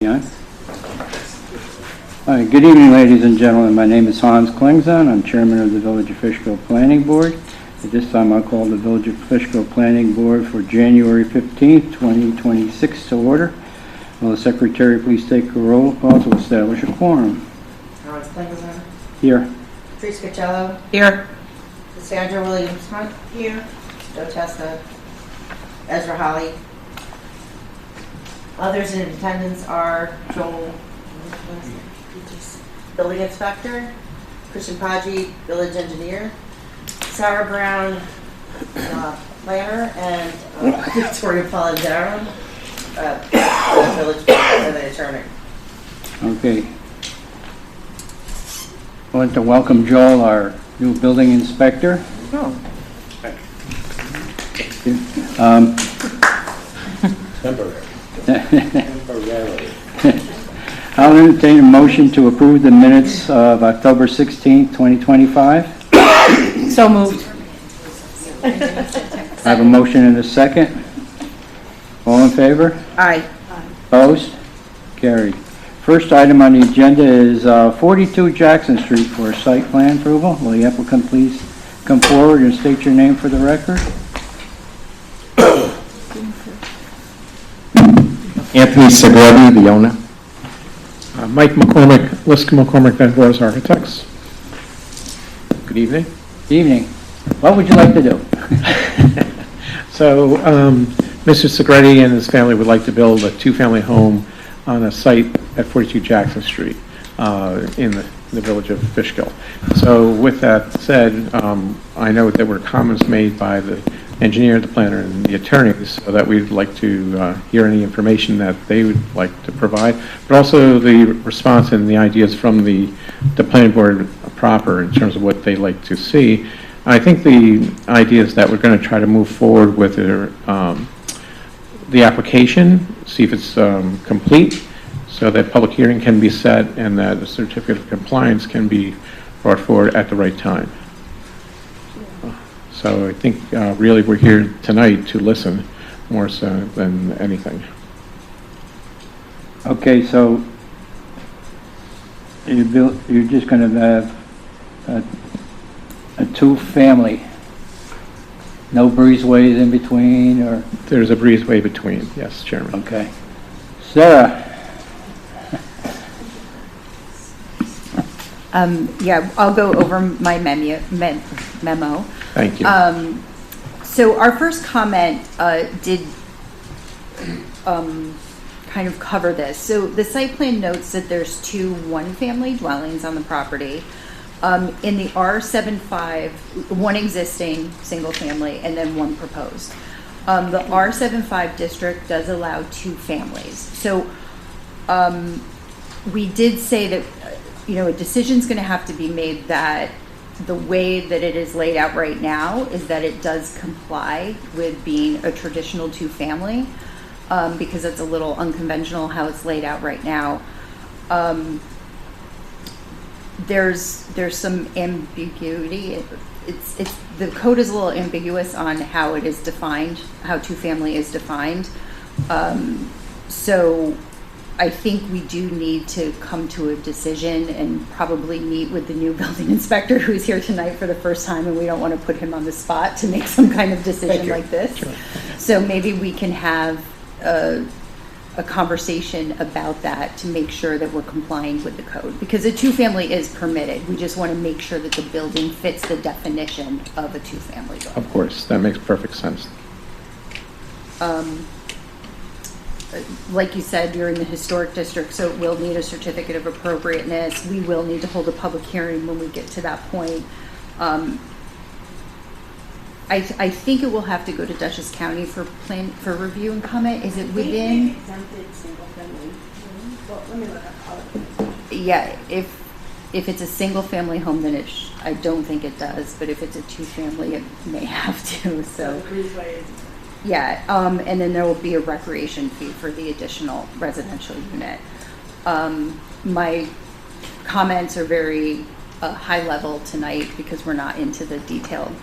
Yeah. Hi, good evening, ladies and gentlemen. My name is Hans Klingzon. I'm chairman of the Village of Fishkill Planning Board. At this time, I'll call the Village of Fishkill Planning Board for January 15th, 2026 to order. Will the secretary please take a roll call to establish a quorum? Hans Klingzon. Here. Patrice Cacello. Here. Cassandra Williams Hunt. Here. Joe Testa. Ezra Holly. Others in attendance are Joel, building inspector, Christian Paggi, village engineer, Sarah Brown, planner, and Victoria Palandaron, village and the attorney. Okay. I want to welcome Joel, our new building inspector. Temporary. I'll entertain a motion to approve the minutes of October 16th, 2025. So moved. I have a motion and a second. All in favor? Aye. Opposed? Carried. First item on the agenda is 42 Jackson Street for site plan approval. Will the applicant please come forward and state your name for the record? Anthony Segretti, the owner. Mike McCormick, Liska McCormick, Van Voor's Architects. Good evening. Evening. What would you like to do? So, Mr. Segretti and his family would like to build a two-family home on a site at 42 Jackson Street in the village of Fishkill. So with that said, I know that there were comments made by the engineer, the planner, and the attorneys, so that we'd like to hear any information that they would like to provide, but also the response and the ideas from the planning board proper in terms of what they like to see. I think the idea is that we're going to try to move forward with the application, see if it's complete, so that public hearing can be set and that a certificate of compliance can be brought forward at the right time. So I think really we're here tonight to listen more so than anything. Okay, so you're just going to have a two-family, no breezeways in between, or? There's a breezeway between, yes, Chairman. Okay. Sarah? Yeah, I'll go over my memo. Thank you. So our first comment did kind of cover this. So the site plan notes that there's two one-family dwellings on the property. In the R75, one existing single family and then one proposed. The R75 district does allow two families. So we did say that a decision's going to have to be made that the way that it is laid out right now is that it does comply with being a traditional two-family, because it's a little unconventional how it's laid out right now. There's some ambiguity. It's the code is a little ambiguous on how it is defined, how two-family is defined. So I think we do need to come to a decision and probably meet with the new building inspector who's here tonight for the first time, and we don't want to put him on the spot to make some kind of decision like this. Sure. So maybe we can have a conversation about that to make sure that we're complying with the code, because a two-family is permitted. We just want to make sure that the building fits the definition of a two-family building. Of course, that makes perfect sense. Like you said, you're in the historic district, so it will need a certificate of appropriateness. We will need to hold a public hearing when we get to that point. I think it will have to go to Dutchess County for review and comment. Is it within? Exempted single family. Well, let me look up. Yeah, if it's a single family home, then I don't think it does. But if it's a two family, it may have to. So. Yeah, and then there will be a recreation fee for the additional residential unit. My comments are very high level tonight because we're not into the detailed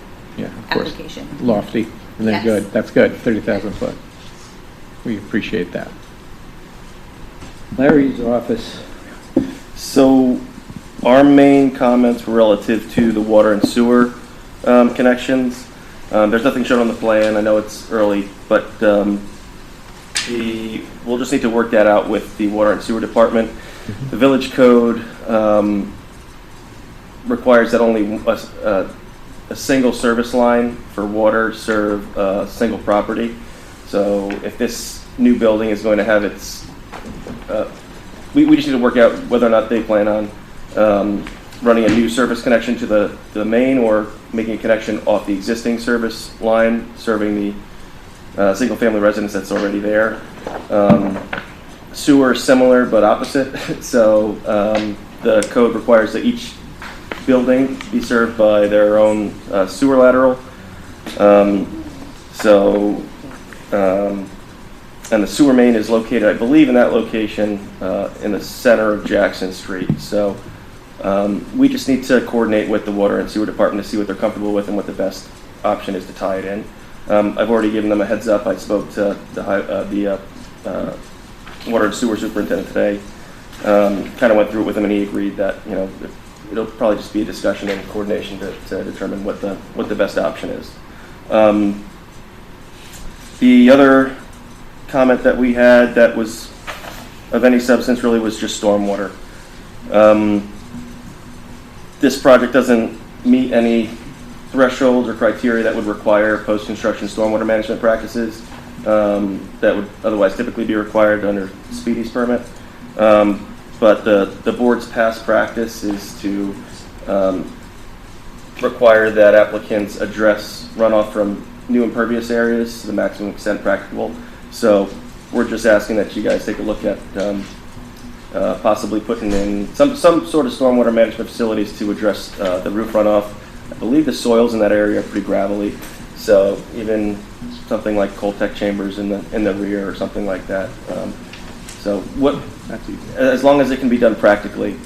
application. Lofty, and then Yes. good. That's good, 30,000 foot. We appreciate that. Larry's office. So our main comments were relative to the water and sewer connections. There's nothing shown on the plan. I know it's early, but we'll just need to work that out with the water and sewer department. The village code requires that only a single service line for water serve a single property. So if this new building is going to have its, we just need to work out whether or not they plan on running a new service connection to the main or making a connection off the existing service line serving the single-family residence that's already there. Sewer is similar but opposite. So the code requires that each building be served by their own sewer lateral. And the sewer main is located, I believe, in that location in the center of Jackson Street. So we just need to coordinate with the water and sewer department to see what they're comfortable with and what the best option is to tie it in. I've already given them a heads up. I spoke to the water and sewer superintendent today. Kind of went through it with him, and he agreed that it'll probably just be a discussion and coordination to determine what the best option is. The other comment that we had that was of any substance really was just stormwater. This project doesn't meet any thresholds or criteria that would require post-construction stormwater management practices that would otherwise typically be required under Speedy's permit. But the board's past practice is to require that applicants address runoff from new impervious areas to the maximum extent practicable. So we're just asking that you guys take a look at possibly putting in some sort of stormwater management facilities to address the roof runoff. I believe the soils in that area are pretty gravelly, so even something like Coltec chambers in the rear or something like that. So that's easy. As long as it can be done practically,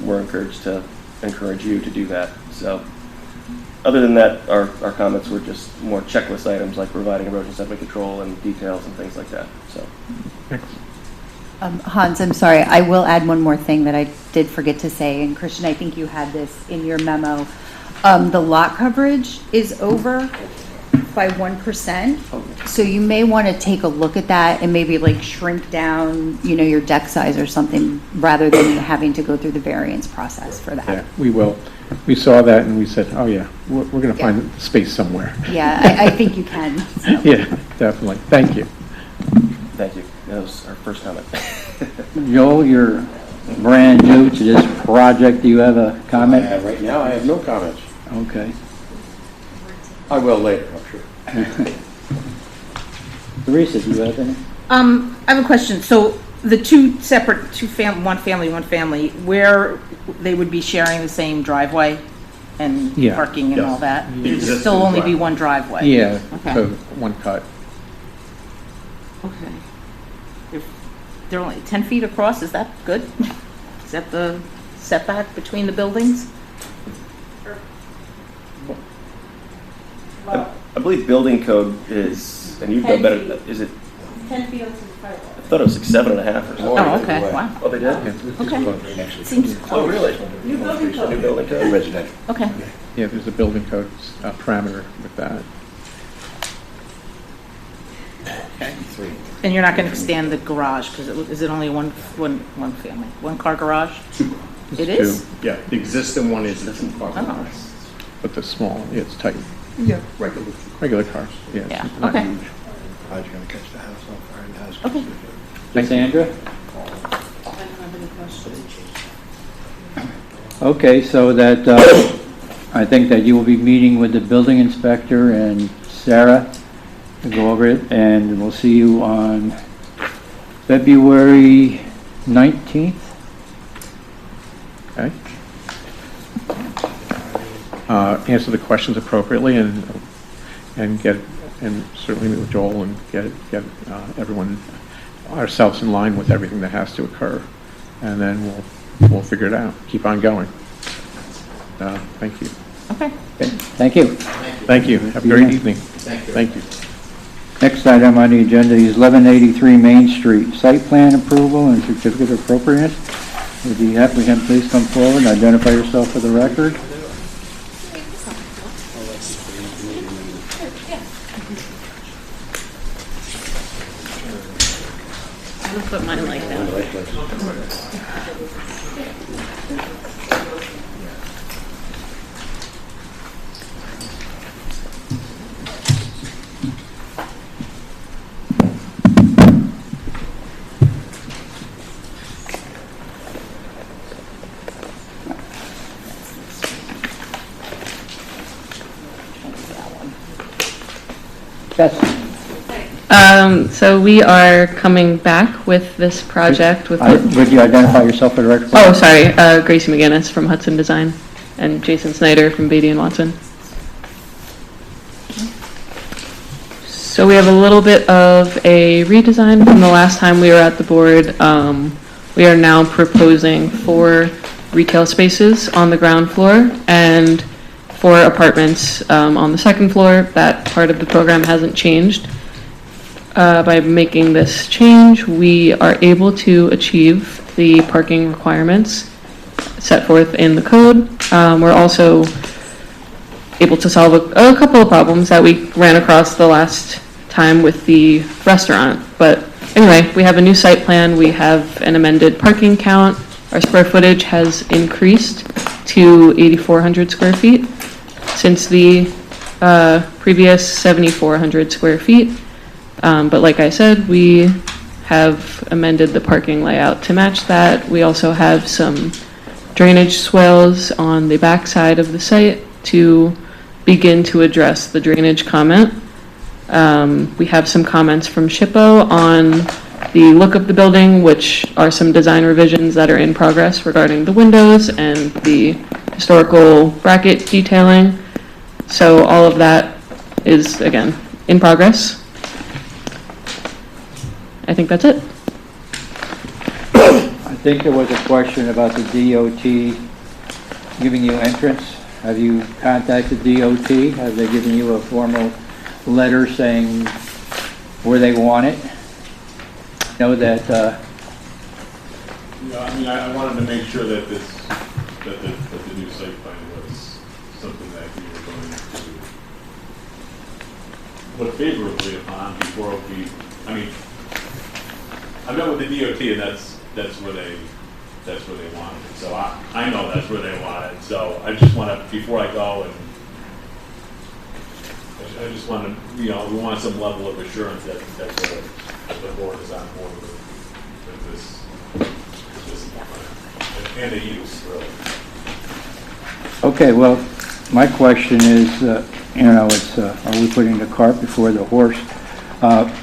we're encourage you to do that. So other than that, our comments were just more checklist items like providing erosion sediment control and details and things like that. So. Hans, I'm sorry, I will add one more thing that I did forget to say, and Christian, I think you had this in your memo. The lot coverage is over by 1%, so you may want to take a look at that and maybe like shrink down, your deck size or something, rather than having to go through the variance process for that. Yeah, we will. We saw that and we said, oh yeah, we're going to find space somewhere. Yeah, I think you can. So. Yeah, definitely. Thank you. Thank you. That was our first comment. Joel, you're brand new to this project. Do you have a comment? Right now, I have no comments. Okay. I will later, I'm sure. Teresa, do you have any? I have a question. So the two separate, one family, where they would be sharing the same driveway and Yeah. parking and Yes. all that? The There'd existing still only be driveway. one driveway? Yeah, Okay. so one cut. Okay. If they're only 10 feet across, is that good? Is that the setback between the buildings? I believe building code is, and you've done 10 better, feet. is it, 10 feet onto the firewall. I thought it was like 7.5 or something. Oh, okay, wow. Oh, they did? Okay. Seems Oh, close. really? New building New code. building code? Residential. Okay. Yeah, there's a building code parameter with that. And you're not going to expand the garage, because is it only one family, one car garage? It is? Yeah, the existing one is the two-car. Oh, But the small, yeah, it's tight. Yeah, regular. Regular cars, yeah. yeah, it's not okay, huge. How's you gonna catch the house on fire and the house? okay. Cassandra? Okay, so that, I think that you will be meeting with the building inspector and Sarah to go over it, and we'll see you on February 19th. Okay. Answer the questions appropriately and certainly meet with Joel and get everyone, ourselves in line with everything that has to occur. And then we'll figure it out. Keep on going. Thank you. Okay. Okay, thank you. Thank you. Have a great evening. Thank you. Next item on the agenda is 1183 Main Street, site plan approval and certificate of appropriateness. Would the applicant please come forward and identify yourself for the record? I'll put mine like that. Yes. So we are coming back with this project with. Would you identify yourself for the record? Oh, sorry, Gracie McGinnis from Hudson Design and Jason Snyder from Beatty and Watson. So we have a little bit of a redesign from the last time we were at the board. We are now proposing 4 retail spaces on the ground floor and 4 apartments on the second floor. That part of the program hasn't changed. By making this change, we are able to achieve the parking requirements set forth in the code. We're also able to solve a couple of problems that we ran across the last time with the restaurant. But anyway, we have a new site plan. We have an amended parking count. Our square footage has increased to 8,400 square feet since the previous 7,400 square feet. But like I said, we have amended the parking layout to match that. We also have some drainage swales on the back side of the site to begin to address the drainage comment. We have some comments from SHPO on the look of the building, which are some design revisions that are in progress regarding the windows and the historical bracket detailing. So all of that is, again, in progress. I think that's it. I think there was a question about the DOT giving you entrance. Have you contacted DOT? Have they given you a formal letter saying where they want it? Know that, Yeah, I mean, I wanted to make sure that that the new site plan was something that we were going to look favorably upon before I mean, I met with the DOT and that's where they wanted it. So I know that's where they want it. So I just want to, before I go, and I just want to, we want some level of assurance that the board is on board with this plan and the use, really. okay, well, my question is, it's, are we putting the cart before the horse?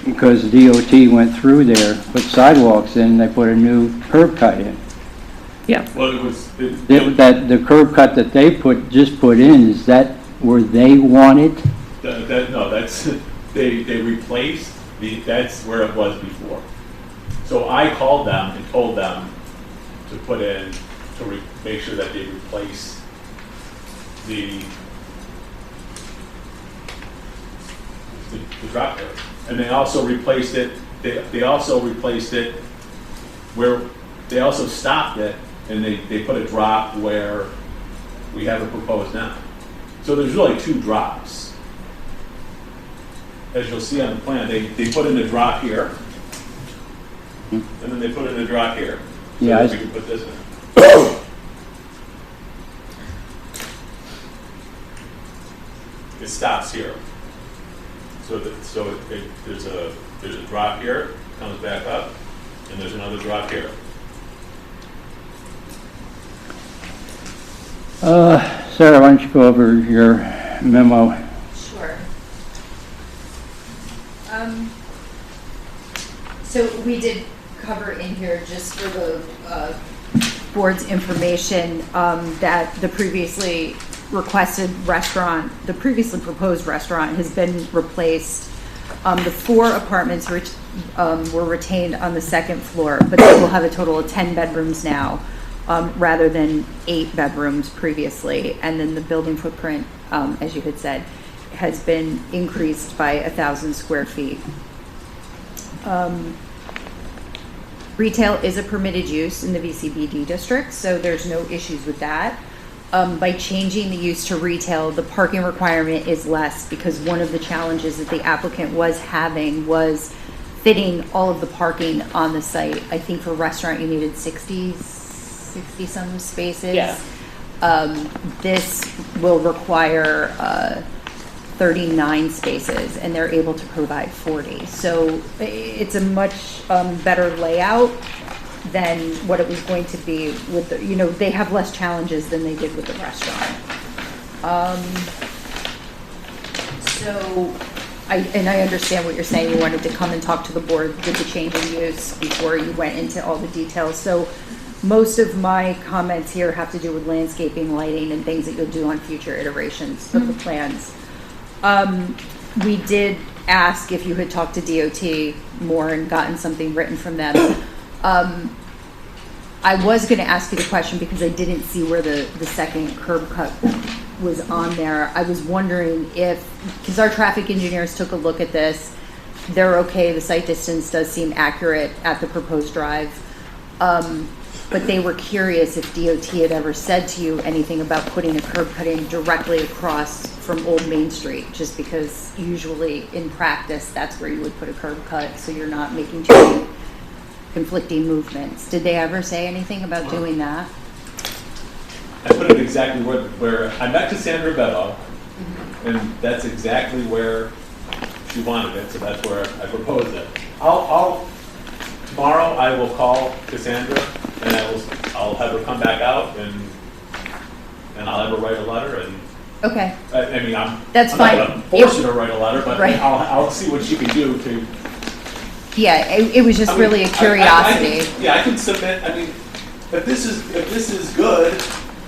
Because DOT went through there, put sidewalks in, they put a new curb cut in. Yeah. Well, it was The curb cut that they just put in, is that where they want it? no, that's they replaced that's where it was before. So I called them and told them to put in make sure that they replace the drop curb. And they also replaced it, they also replaced it where, they also stopped it and they put a drop where we have it proposed now. So there's really 2 drops. As you'll see on the plan, they put in a drop here and then they put in a drop here. So Yeah, that we can put this in. It stops here. So there's a drop here, comes back up, and there's another drop here. Sarah, why don't you go over your memo? Sure. So we did cover in here, just for the board's information, that the previously requested restaurant, the previously proposed restaurant has been replaced. The 4 apartments were retained on the second floor, but they will have a total of 10 bedrooms now, rather than 8 bedrooms previously. And then the building footprint, as you had said, has been increased by 1,000 square feet. Retail is a permitted use in the VCBD district, so there's no issues with that. By changing the use to retail, the parking requirement is less because one of the challenges that the applicant was having was fitting all of the parking on the site. I think for restaurant, you needed 60 some spaces. Yeah. This will require 39 spaces, and they're able to provide 40. So it's a much better layout than what it was going to be with the, they have less challenges than they did with the restaurant. So I understand what you're saying. You wanted to come and talk to the board with the change in use before you went into all the details. So most of my comments here have to do with landscaping, lighting, and things that you'll do on future iterations of the plans. We did ask if you had talked to DOT more and gotten something written from them. I was going to ask you the question because I didn't see where the second curb cut was on there. I was wondering if, because our traffic engineers took a look at this, they're okay, the site distance does seem accurate at the proposed drive. But they were curious if DOT had ever said to you anything about putting a curb cut in directly across from Old Main Street, just because usually in practice, that's where you would put a curb cut, so you're not making too many conflicting movements. Did they ever say anything about doing that? I put it exactly where I met Cassandra Beto, and that's exactly where she wanted it, so that's where I proposed it. Tomorrow I will call Cassandra, and I'll have her come back out, and I'll have her write a letter, and Okay. I mean, That's I'm fine. not going to force her to write a letter, but Right. I'll see what she can do to. Yeah, it was just really a curiosity. I can submit. I mean, if this is good,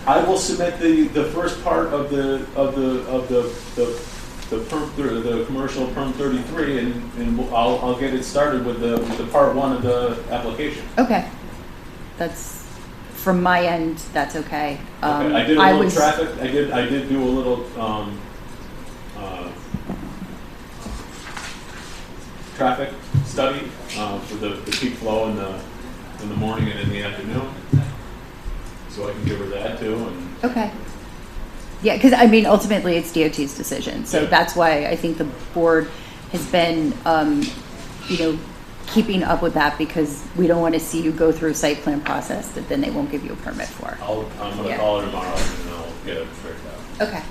I will submit the first part of the commercial perm 33, and I'll get it started with the part 1 of the application. Okay. That's, from my end, that's okay. Okay, I did a little traffic. I did do a little traffic study for the peak flow in the morning and in the afternoon, so I can give her that too. And Okay. Yeah, because I mean, ultimately, it's DOT's decision. So Yeah. that's why I think the board has been, keeping up with that, because we don't want to see you go through a site plan process that then they won't give you a permit for. I'm going to Yeah. call her tomorrow and I'll get it figured out. Okay.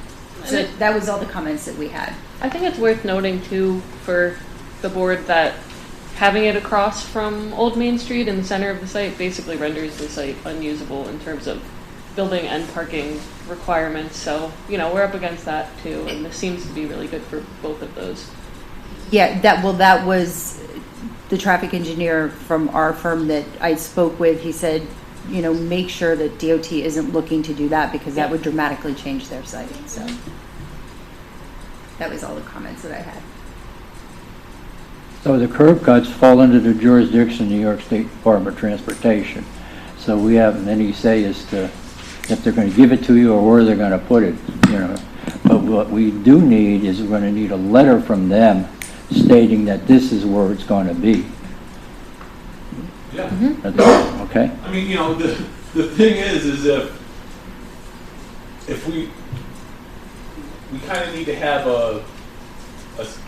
So that was all the comments that we had. I think it's worth noting too for the board that having it across from Old Main Street in the center of the site basically renders the site unusable in terms of building and parking requirements. So, we're up against that too, and this seems to be really good for both of those. Yeah, that was the traffic engineer from our firm that I spoke with. He said, make sure that DOT isn't looking to do that, because that would dramatically change their site. So that was all the comments that I had. So the curb cuts fall under the jurisdiction of New York State Department of Transportation. So we have any say as to if they're going to give it to you or where they're going to put it, But what we do need is we're going to need a letter from them stating that this is where it's going to be. Yeah. Okay? I mean, the thing is if we kind of need to have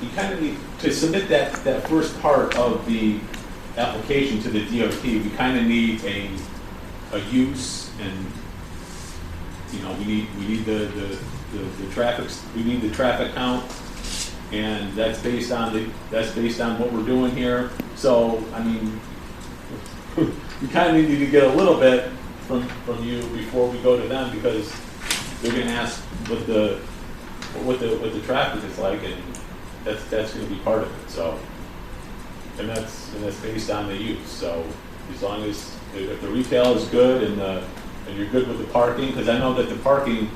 we kind of need to submit that first part of the application to the DOT. We kind of need a use, and we need the traffic. We need the traffic count, and that's based on what we're doing here. So I mean, we kind of need to get a little bit from you before we go to them, because they're going to ask what the traffic is like, and that's going to be part of it. So, and that's based on the use. So as long as if the retail is good and you're good with the parking, because I know that the parking,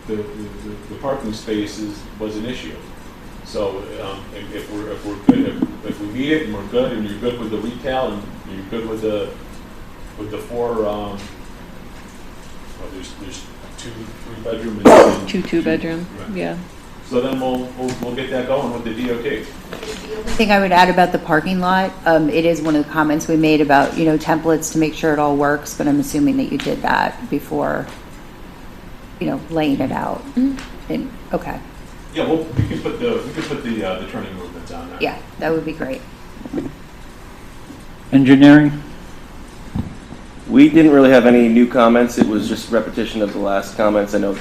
the parking spaces was an issue. So if we're good, if we meet it and we're good, and you're good with the retail and you're good with the 4, there's 2, 3-bedroom. and two-bedroom, Right. yeah. So then we'll get that going with the DOT. The thing I would add about the parking lot, it is one of the comments we made about, templates to make sure it all works, but I'm assuming that you did that before, laying it out. Okay, Yeah, well, we can put the turning movements on there. yeah, that would be great. Engineering? We didn't really have any new comments. It was just repetition of the last comments. I know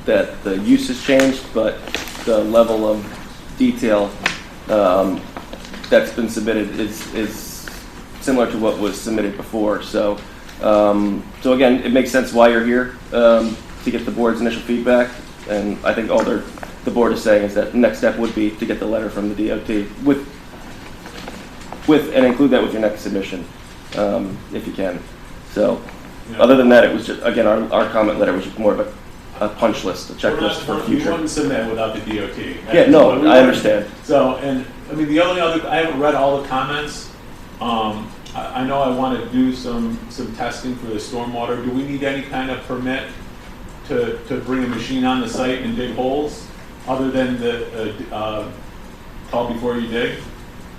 that the use has changed, but the level of detail that's been submitted is similar to what was submitted before. So again, it makes sense why you're here, to get the board's initial feedback. And I think all the board is saying is that the next step would be to get the letter from the DOT and include that with your next submission, if you can. So other than that, it was just, again, our comment letter was just more of a punch list, a checklist for We future. wouldn't submit without the DOT. Yeah, no, I understand. So, and, I mean, the only other, I haven't read all the comments. I know I want to do some testing for the stormwater. Do we need any kind of permit to bring a machine on the site and dig holes, other than the call before you dig?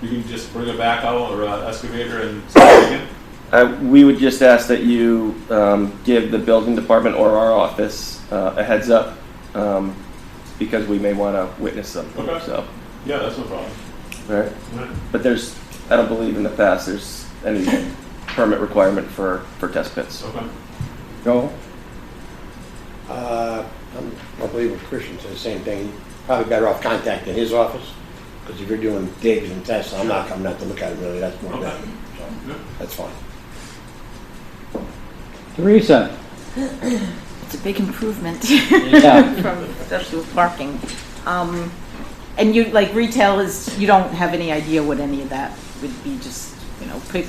You can just bring a backhoe or an excavator and start digging? We would just ask that you give the building department or our office a heads up, because we may want to witness them. Okay. So, Yeah, that's no problem. all right. Right. But I don't believe in the past there's any permit requirement for test pits. Okay. Joel? I believe what Christian said, the same thing. Probably better off contacting his office, because if you're doing digs and tests, I'm not coming out to look at it really, that's more Okay. better. So, Yeah. that's fine. Teresa? It's a big improvement. Yeah. From, especially with parking. And you, like retail is, you don't have any idea what any of that would be, just,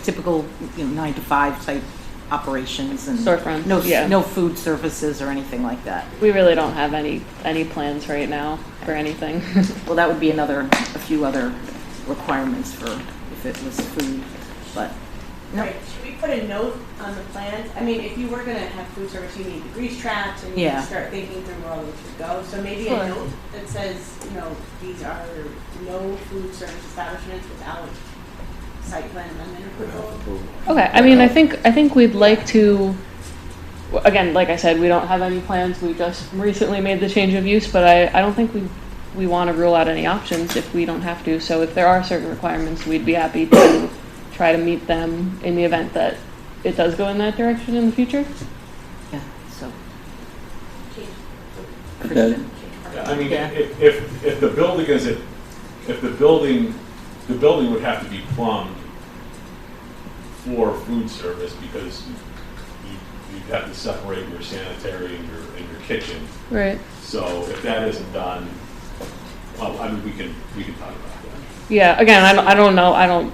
typical, 9 to 5 type operations and. Storefronts, No, yeah. no food services or anything like that. We really don't have any plans right now for anything. Well, that would be a few other requirements for if it was food, but. No. Right, should we put a note on the plans? I mean, if you were gonna have food service, you need the grease traps and you Yeah. start thinking through where all those should go. So maybe Sure. a note that says, these are no food service establishments without site plan amendment approval. Okay, I mean, I think we'd like to, again, like I said, we don't have any plans. We just recently made the change of use, but I don't think we want to rule out any options if we don't have to. So if there are certain requirements, we'd be happy to try to meet them in the event that it does go in that direction in the future. Yeah, so. Change. Christian. Yeah, I mean, Yeah. if the building if the building would have to be plumbed for food service, because you'd have to separate your sanitary and your kitchen. Right. So if that isn't done, well, I mean, we can talk about that. Yeah, again, I don't know,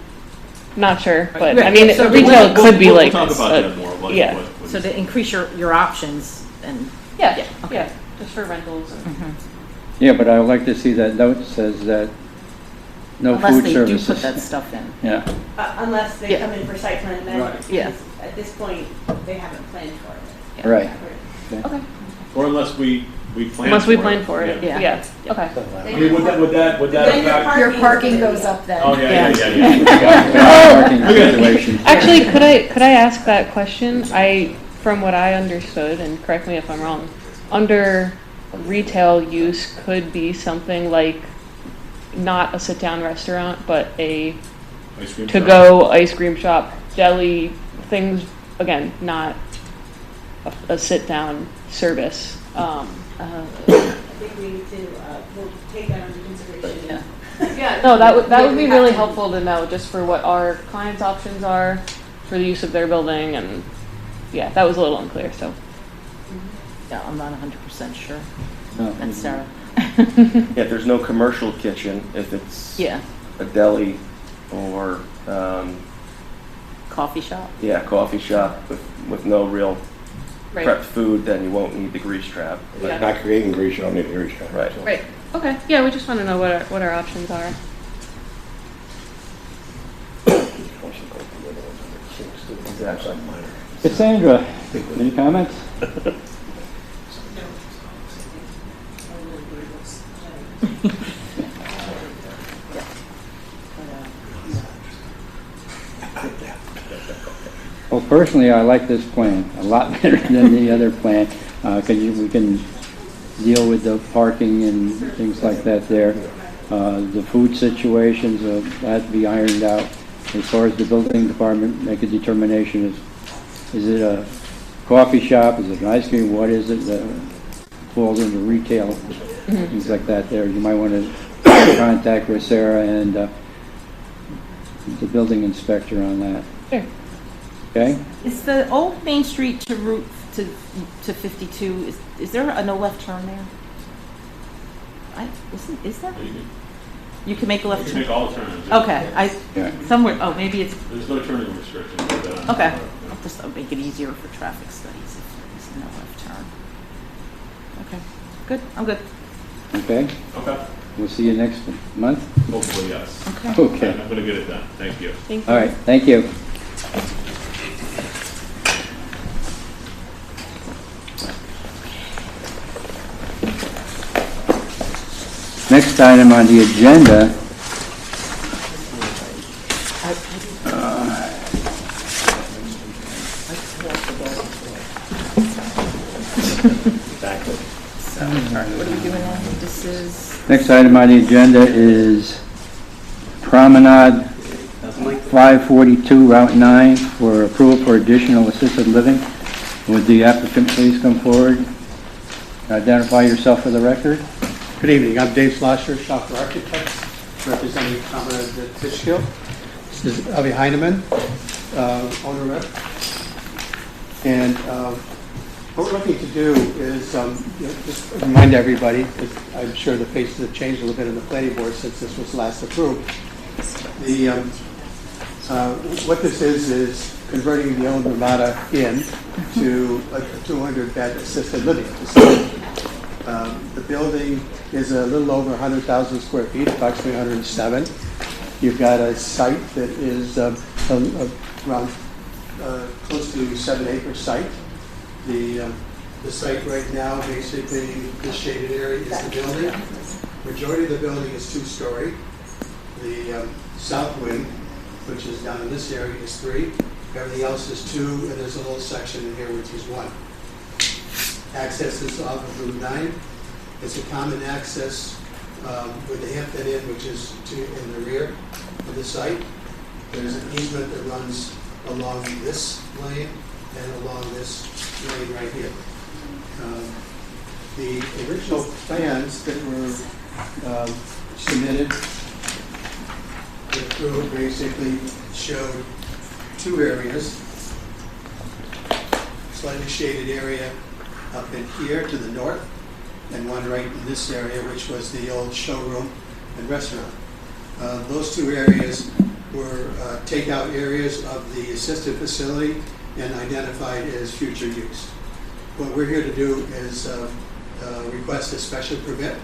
not sure, but I Right, mean, so retail could be We'll like talk this. about that more. What- yeah. what- So to increase your options and. Yeah, okay. yeah, just for rentals. Yeah, but I would like to see that note that says that no Unless food they services. do put that stuff in. Yeah, Unless they Yeah. come in for site plan amendment. Right. Yeah. because At this point, they haven't planned for it. right. Okay. Or unless we plan. Unless we for plan for it, Yeah. yeah, okay. I mean, would that Then your affect? Your parking goes up then. Oh, yeah. Parking situation. Actually, could I ask that question? From what I understood, and correct me if I'm wrong, under retail use could be something like not a sit-down restaurant, but a Ice cream shop. to-go ice cream shop, deli, things, again, not a sit-down service. I think we need to, we'll take that under consideration. Yeah. No, that would be really helpful to know, just for what our clients' options are for the use of their building, and yeah, that was a little unclear, so. Yeah, I'm not 100% sure. No. And Sarah. Yeah, if there's no commercial kitchen, if it's Yeah, a deli or, coffee shop. coffee shop with no real Right. prepped food, then you won't need the grease trap. If Yeah. you're not creating grease, you don't need a grease trap. Right. So- Right, okay, yeah, we just want to know what our options are. Exactly. Cassandra, any comments? personally, I like this plan a lot better than the other plan, because we can deal with the parking and things like that there. The food situations have to be ironed out. As far as the building department, make a determination, is it a coffee shop, is it an ice cream, what is it that falls into retail, things like that there. You might want to contact with Sarah and the building inspector on that. Sure. Okay? Is the old Main Street to Route to 52, is there a no left turn there? Is there? You can make a left You turn? can make all turns. Okay, Yeah. somewhere, oh, maybe it's, There's no turning restrictions. okay. I'll just make it easier for traffic studies if there's no left turn. Okay, good, I'm good. Okay? Okay, We'll see you next month? hopefully, yes. Okay. Okay. I'm gonna get it done, thank you. Thank you. All right, thank you. Next item on the agenda, Exactly. So, all right, what are we doing now? This is, next item on the agenda is Promenade 542 Route 9 for approval for additional assisted living. Would the applicant please come forward? Identify yourself for the record. Good evening, I'm Dave Slosher, Shopper Architects, representing Promenade at Fishkill. This is Avi Heineman, owner rep. And what we're looking to do is just remind everybody, because I'm sure the faces have changed a little bit in the planning board since this was last approved. What this is converting the old Ramada Inn to a 200-bed assisted living facility. The building is a little over 100,000 square feet, approximately 107. You've got a site that is around close to 7-acre site. The site right now, basically, this shaded area is the building. Majority of the building is 2-story. The south wing, which is down in this area, is 3. Everything else is 2, and there's a little section in here which is 1. Access is off of Route 9. It's a common access with the Hampton Inn, which is in the rear of the site. There's an easement that runs along this lane and along this lane right here. The original plans that were submitted and approved basically showed 2 areas. Slightly shaded area up in here to the north, and one right in this area, which was the old showroom and restaurant. Those 2 areas were takeout areas of the assisted facility and identified as future use. What we're here to do is request a special permit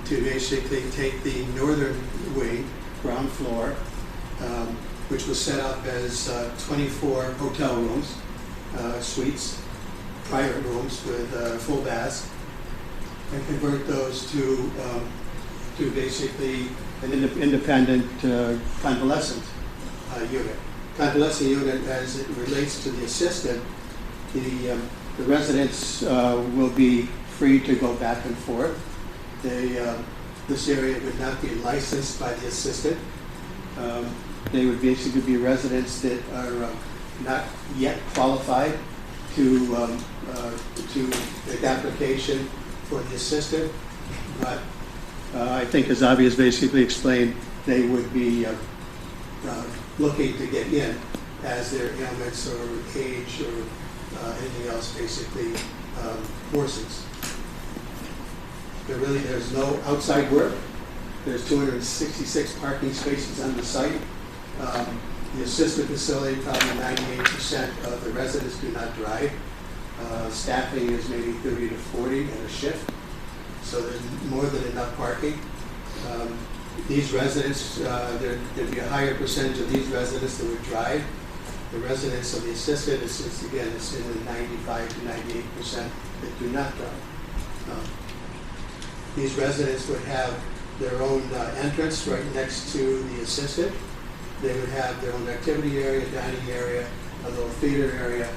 to basically take the northern wing, ground floor, which was set up as 24 hotel rooms, suites, private rooms with full baths, and convert those to basically an independent convalescent unit. Convalescent unit, as it relates to the assisted, the residents will be free to go back and forth. This area would not be licensed by the assisted. They would basically be residents that are not yet qualified to make application for the assisted, but I think, as Avi has basically explained, they would be looking to get in as their ailments or age or anything else basically worsens. There's no outside work. There's 266 parking spaces on the site. The assisted facility, probably 98% of the residents do not drive. Staffing is maybe 30 to 40 in a shift, so there's more than enough parking. These residents, there'd be a higher percentage of these residents that would drive. The residents of the assisted, it's in the 95 to 98% that do not drive. These residents would have their own entrance right next to the assisted. They would have their own activity area, dining area, a little theater area,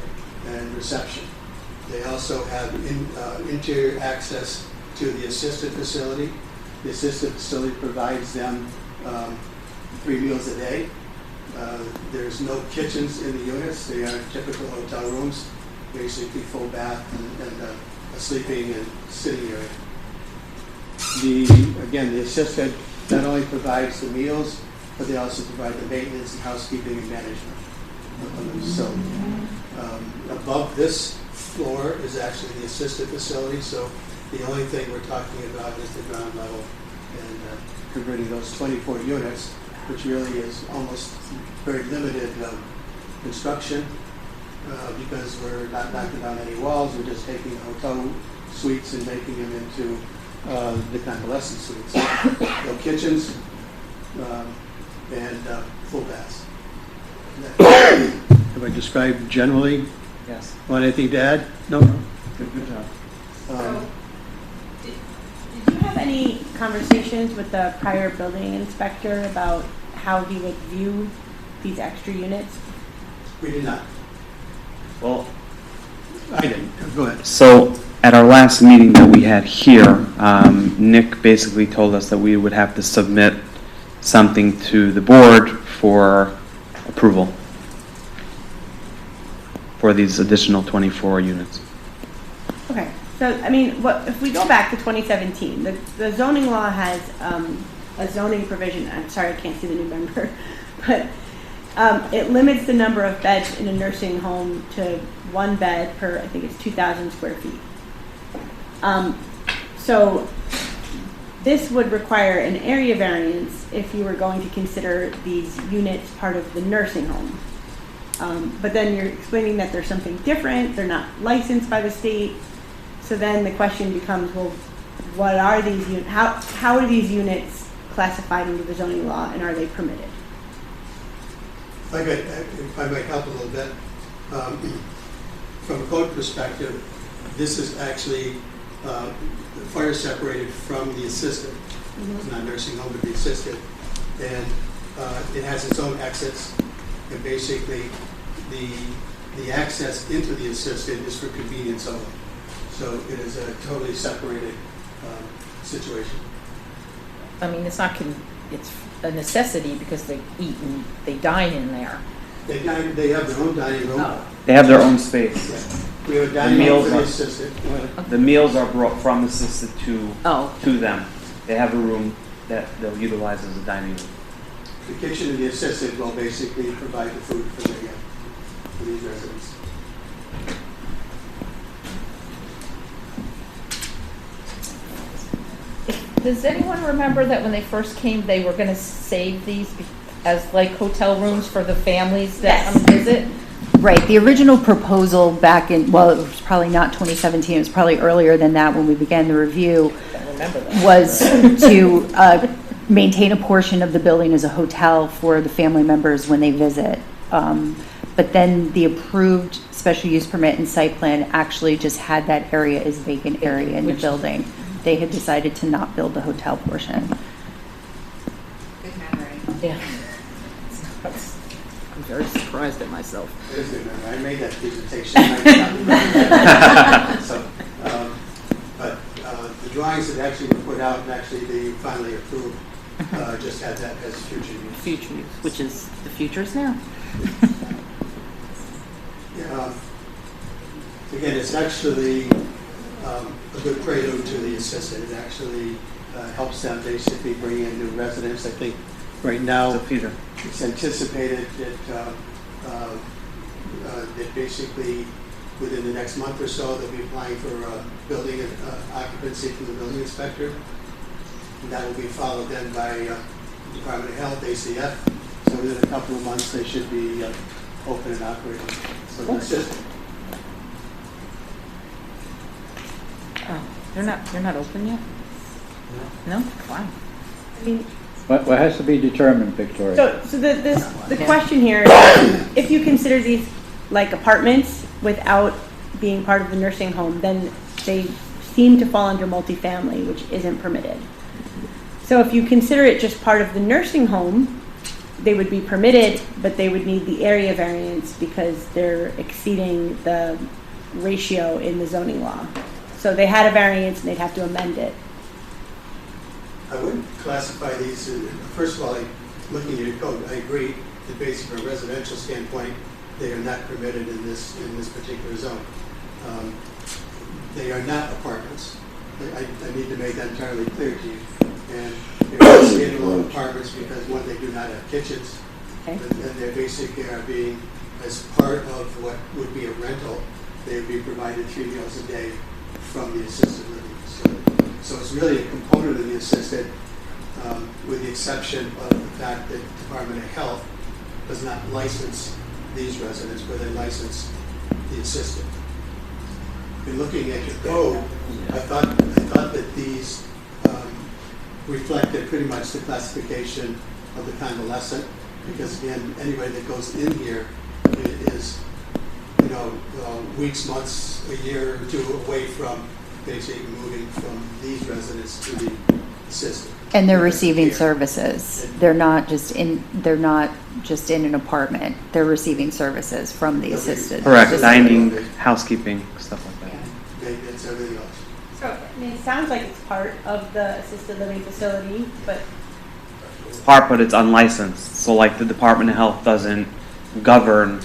and reception. They also have interior access to the assisted facility. The assisted facility provides them 3 meals a day. There's no kitchens in the units. They are typical hotel rooms, basically full bath and a sleeping and sitting area. Again, the assisted not only provides the meals, but they also provide the maintenance and housekeeping and management of the facility. Above this floor is actually the assisted facility, so the only thing we're talking about is the ground level and converting those 24 units, which really is almost very limited construction because we're not knocking down any walls. We're just taking hotel suites and making them into the convalescent suites. No kitchens and full baths. Have I described generally? Yes. Want anything to add? No? Good job. So, did you have any conversations with the prior building inspector about how he would view these extra units? We did not. Well, I didn't. Go ahead. so at our last meeting that we had here, Nick basically told us that we would have to submit something to the board for approval for these additional 24 units. Okay, so, I mean, what, if we go back to 2017, the zoning law has a zoning provision, I'm sorry, I can't see the new number, but it limits the number of beds in a nursing home to 1 bed per, I think it's 2,000 square feet. So this would require an area variance if you were going to consider these units part of the nursing home. But then you're explaining that there's something different, they're not licensed by the state. So then the question becomes, well, what are these units, how are these units classified under the zoning law and are they permitted? If I might help a little bit, from a code perspective, this is actually fire separated from the assisted. It's not nursing home, but the assisted. And it has its own exits. And basically, the access into the assisted is for convenience only. So it is a totally separated situation. I mean, it's not, it's a necessity because they eat and they dine in there. They have their own dining room. Oh. They have their own space. We have a dining room for the meals assisted. The meals are brought from the assisted Oh. to them. They have a room that they'll utilize as a dining room. The kitchen and the assisted will basically provide the food for these residents. Does anyone remember that when they first came, they were going to save these as like hotel rooms for the families that come visit? Right, the original proposal back in, well, it was probably not 2017, it was probably earlier than that when we began the review, I remember that. was to maintain a portion of the building as a hotel for the family members when they visit. But then the approved special use permit and site plan actually just had that area as vacant area in the building. They had decided to not build the hotel portion. Good memory. Yeah. I'm very surprised at myself. It is good memory. I made that presentation. I did not remember that. So, but the drawings that actually were put out and actually they finally approved just had that as future use. Future use, which is the future is now. Yeah, again, it's actually a good prelude to the assisted. It actually helps them basically bring in new residents. I think right now It's a feeder. it's anticipated that that basically within the next month or so they'll be applying for building occupancy from the building inspector. And that will be followed then by Department of Health, ACF. So within a couple of months they should be open and operating. So the assisted. Oh, they're not open yet? No? Why? I mean, What has to be determined, Victoria? so the question here is, if you consider these like apartments without being part of the nursing home, then they seem to fall under multifamily, which isn't permitted. So if you consider it just part of the nursing home, they would be permitted, but they would need the area variance because they're exceeding the ratio in the zoning law. So they had a variance and they'd have to amend it. I wouldn't classify these, first of all, looking at your code, I agree that basically from a residential standpoint, they are not permitted in this particular zone. They are not apartments. I need to make that entirely clear to you. And they're not standalone apartments because, one, they do not have kitchens. Okay. And they basically are being, as part of what would be a rental, they would be provided 3 meals a day from the assisted living facility. So it's really a component of the assisted, with the exception of the fact that the Department of Health does not license these residents, but they license the assisted. In looking at your code, I thought that these reflected pretty much the classification of the convalescent, because again, anybody that goes in here is, weeks, months, a year or two away from basically moving from these residents to the assisted. And they're receiving services. They're not just in an apartment. They're receiving services from the assisted. Correct, Just- dining, housekeeping, stuff like that. It's everything else. So, I mean, it sounds like it's part of the assisted living facility, but It's part, but it's unlicensed, so like the Department of Health doesn't govern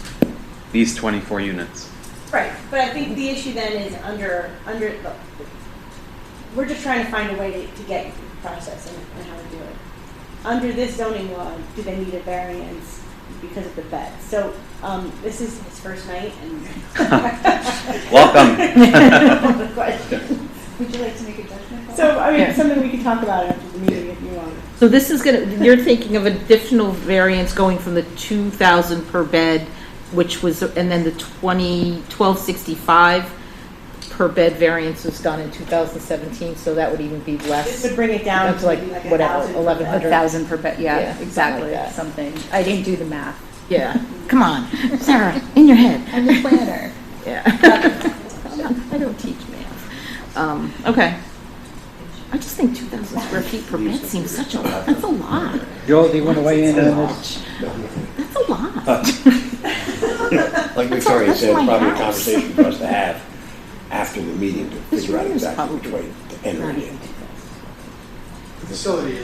these 24 units. right. But I think the issue then is we're just trying to find a way to get you through the process and how to do it. Under this zoning law, do they need a variance because of the bed? So this is his first night, and Welcome. Would you like to make a judgment call? so I mean, Yeah. it's something we can talk about after the meeting if you want. So this is you're thinking of additional variance going from the 2,000 per bed, which was, and then the 1265 per bed variance was done in 2017, so that would even be This less. would bring it down That's to like, maybe like whatever, 1,000. 1,100. 1,000 per bed, Yeah, yeah, something exactly, like that. something. I didn't do the math. Yeah, come on, Sarah, in your head. I'm the planner. Yeah. I don't teach math. Okay. I just think 2,000 square feet per bed seems that's a lot. Joel, do you want to weigh in on this? That's a lot. Like Victoria said, my probably a house. conversation for us to have after the meeting to This figure out room is exactly which probably way to enter not it even in. The facility is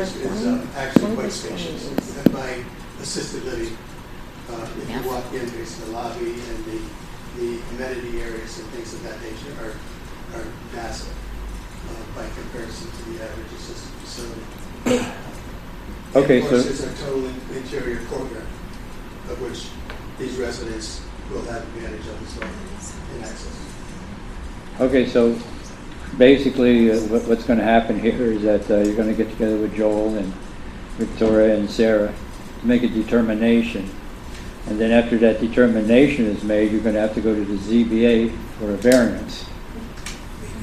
actually quite spacious, and by assisted living, if Yeah. you walk in, there's the lobby and the amenity areas and things of that nature are massive by comparison to the average assisted facility. Okay, And of course, so, it's a total interior courtyard, of which these residents will have advantage of as well in access. okay, so basically, what's going to happen here is that you're going to get together with Joel and Victoria and Sarah to make a determination. And then after that determination is made, you're going to have to go to the ZBA for a variance.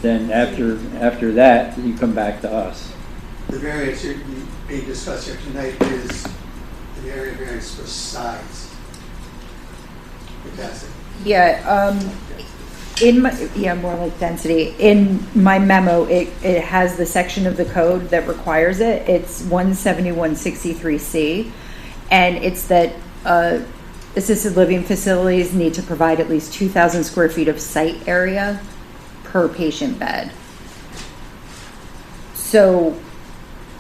Then after that, you come back to us. The variance being discussed here tonight is an area variance for size. Capacity. Yeah, more like density. In my memo, it has the section of the code that requires it. It's 17163C, and it's that assisted living facilities need to provide at least 2,000 square feet of site area per patient bed. So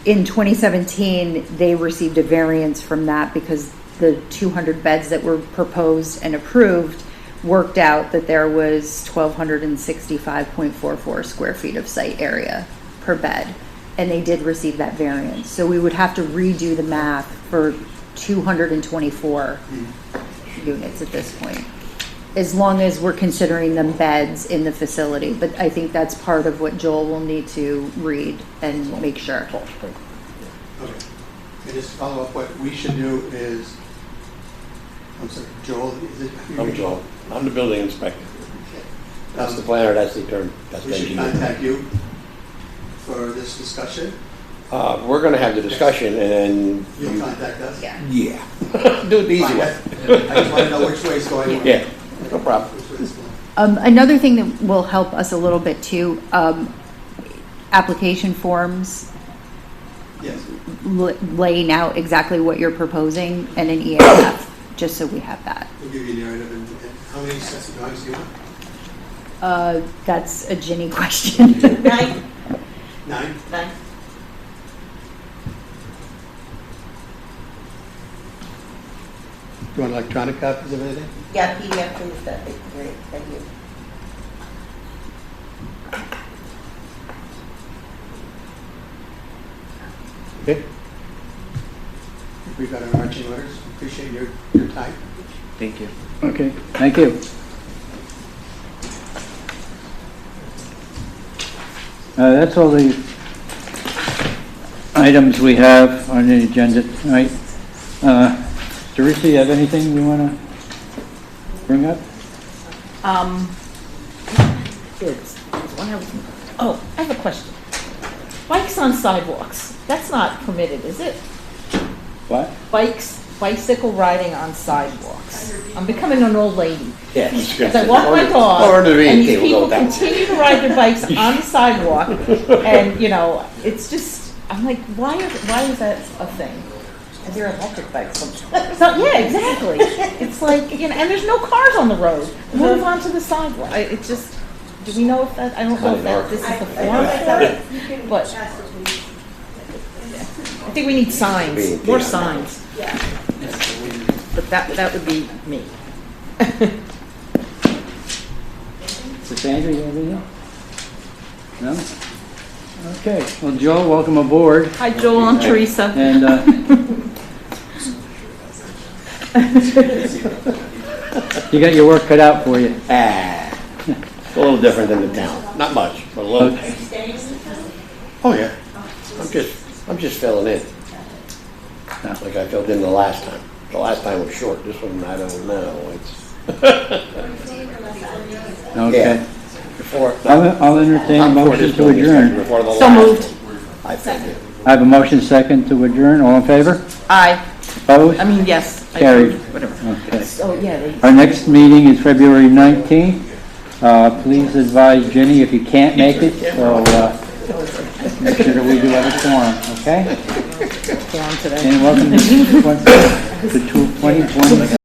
in 2017, they received a variance from that because the 200 beds that were proposed and approved worked out that there was 1,265.44 square feet of site area per bed. And they did receive that variance. So we would have to redo the math for 224 units at this point, as long as we're considering them beds in the facility. But I think that's part of what Joel will need to read and make sure. Okay. And just to follow up, what we should do is, I'm sorry, Joel, is it? I'm Joel. I'm the building inspector. Okay. That's the planner, that's the term, that's We the should engineer. contact you for this discussion. We're gonna have the discussion and You'll contact us. Yeah. yeah. Do it the easy Fine. way. I just want to know which way it's going. Yeah, no problem. Which way it's going. Another thing that will help us a little bit too, application forms. Yes. laying out exactly what you're proposing and an EAF, just so we have that. We'll give you a narrative. And how many sets of drawings do you want? That's a Ginny question. 9? 9? 9? You want electronic copies of anything? Yeah, PDF, please, that'd be great, thank you. Okay. We've got our marching orders. Appreciate your time. Thank you. Okay, thank you. That's all the items we have on the agenda tonight. Teresa, you have anything you want to bring up? Oh, I have a question. Bikes on sidewalks, that's not permitted, is it? What? Bicycle riding on sidewalks. I'm becoming an old lady. Yeah. As I walk my dog, and these people continue to ride their bikes on the sidewalk, and, you know, it's just, I'm like, why is that a thing? Because they're electric bikes sometimes. So, yeah, exactly. It's like, you know, and there's no cars on the road. Move onto the sidewalk. It's just, do we know if that, I don't know if that, this is the form for it, but I think we need signs, more signs. But that would be me. So Sandra, you have anything? No? Okay, well, Joe, welcome aboard. Hi, Joel and Teresa. And, you got your work cut out for you. It's a little different than the town. Not much, but a little. Okay. Oh, yeah. I'm just filling in. Like I filled in the last time. The last time was short. This one, I don't know. Okay. Before. I'll entertain a motion to adjourn. Before the So last. moved. I think. I have a motion second to adjourn. All in favor? Aye. Opposed? I mean, yes. I Carried. approve, Whatever. Okay. Oh, yeah. Our next meeting is February 19th. Please advise Jenny if you can't make it, so make sure that we do have a quorum, okay? Form today. And welcome to 2020.